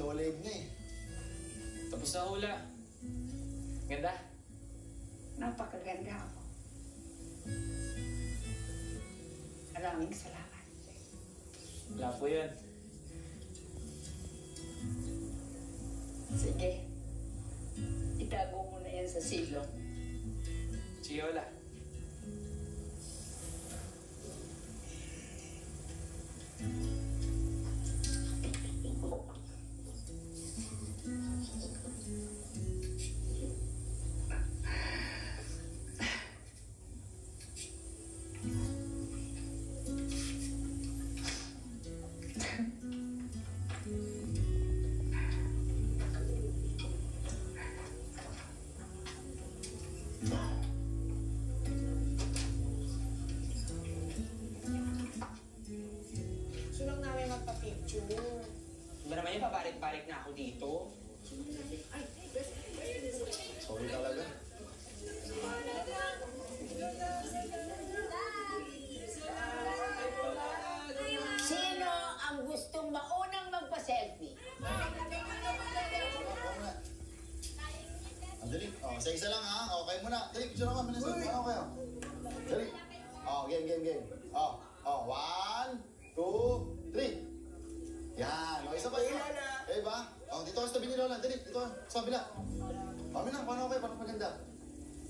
Lola Edna eh. Tapos na hula. Ganda? Napakaganda ako. Maraming salamat. Wala po yun. Sige. Itago mo na yan sa silong. Sige, wala. Gusto lang namin magpa-picture. Ba naman yun, pabalik-balik na ako dito. Sorry talaga. Sino ang gustong maunang magpa-selfie? Dali. Oh, sa isa lang ha. Okay muna. Dali, picture ako. Manisan. Okay. Dali. Oh, game. Oh, 1, 2, 3. Yan. O, isa pa yun. Eh ba? Oh, dito ako sa tabi ni Lola. Dali, dito sa kabila. Kami na, paano kayo? Paano maganda?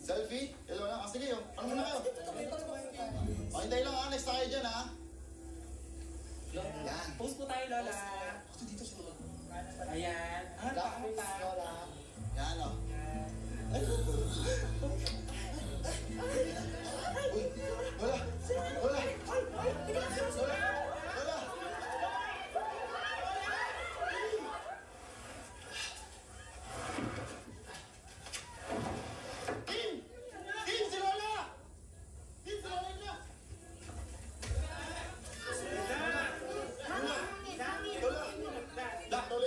Selfie? Eh, Lola. Sige, yun. Ano muna kayo? Oh, hintayin lang ha. Next na kayo dyan ha. Yan. Post po tayo, Lola. Dito sa Lola. Ayan. Pakami pa. Lola. Yan o. Uy! Lola! Lola! Lola! Lola! Kim! Kim! Si Lola! Kim! Si Lola niya! Lola! Lola niya! Tabi!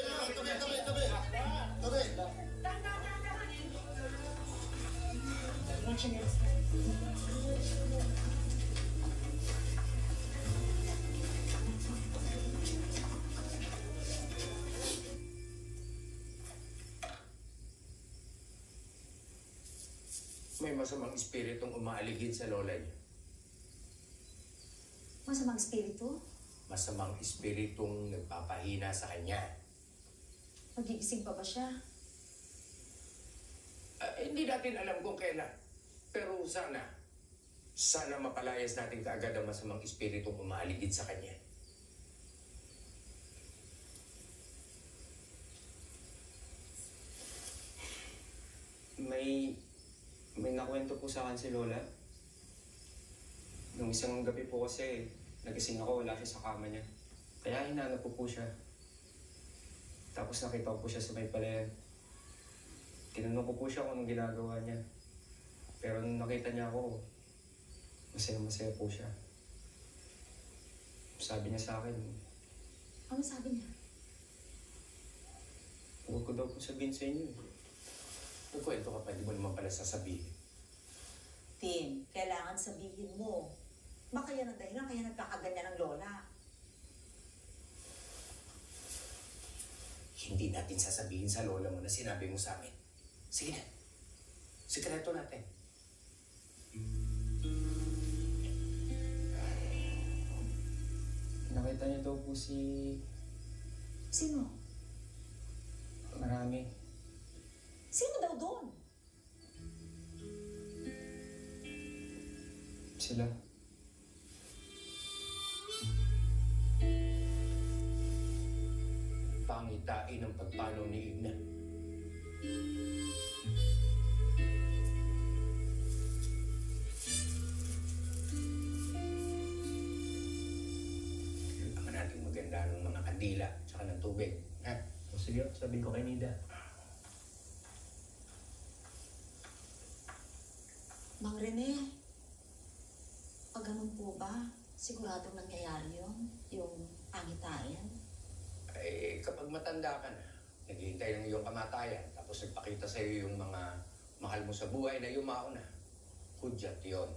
May masamang espiritong umaaligid sa lola niya. Masamang espiritu? Masamang espiritong nagpapahina sa kanya. Magigising pa ba siya? Hindi natin alam kung kailan. Pero sana mapalayas natin kaagad ang masamang espiritong umaaligid sa kanya. May nakwento po sa akin si Lola. Nung isang gabi po kasi, nagising ako, wala siya sa kama niya. Kaya hinanap po siya. Tapos nakita ko po siya sa may palayan. Tinanong ko po siya kung anong ginagawa niya. Pero nung nakita niya ako, masaya po siya. Sabi niya sa akin, Ano sabi niya? huwag ko daw po sabihin sa inyo. Nagkwento ka pa, di mo naman pala sasabihin. Tim, kailangan sabihin mo. Baka yan ang dahilan kaya nagkakaganyan ng lola. Hindi natin sasabihin sa lola mo na sinabi mo sa amin. Sige na. Sikreto natin. Nakita niya daw po si... Sino? Marami. Sino daw doon? Sila. Pangitain ang pagpanaw ni Igna. Kailangan natin maganda ng mga kandila at ng tubig. Ha? O sige, sabihin ko kay Nida. Mang Rene, pag ganun po ba, siguradong nangyayari yun? Yung pangitayan? Eh, kapag matanda ka na, naghihintay ng iyong kamatayan, tapos nagpakita sa iyo yung mga mahal mo sa buhay na yumao na, hudyat yun.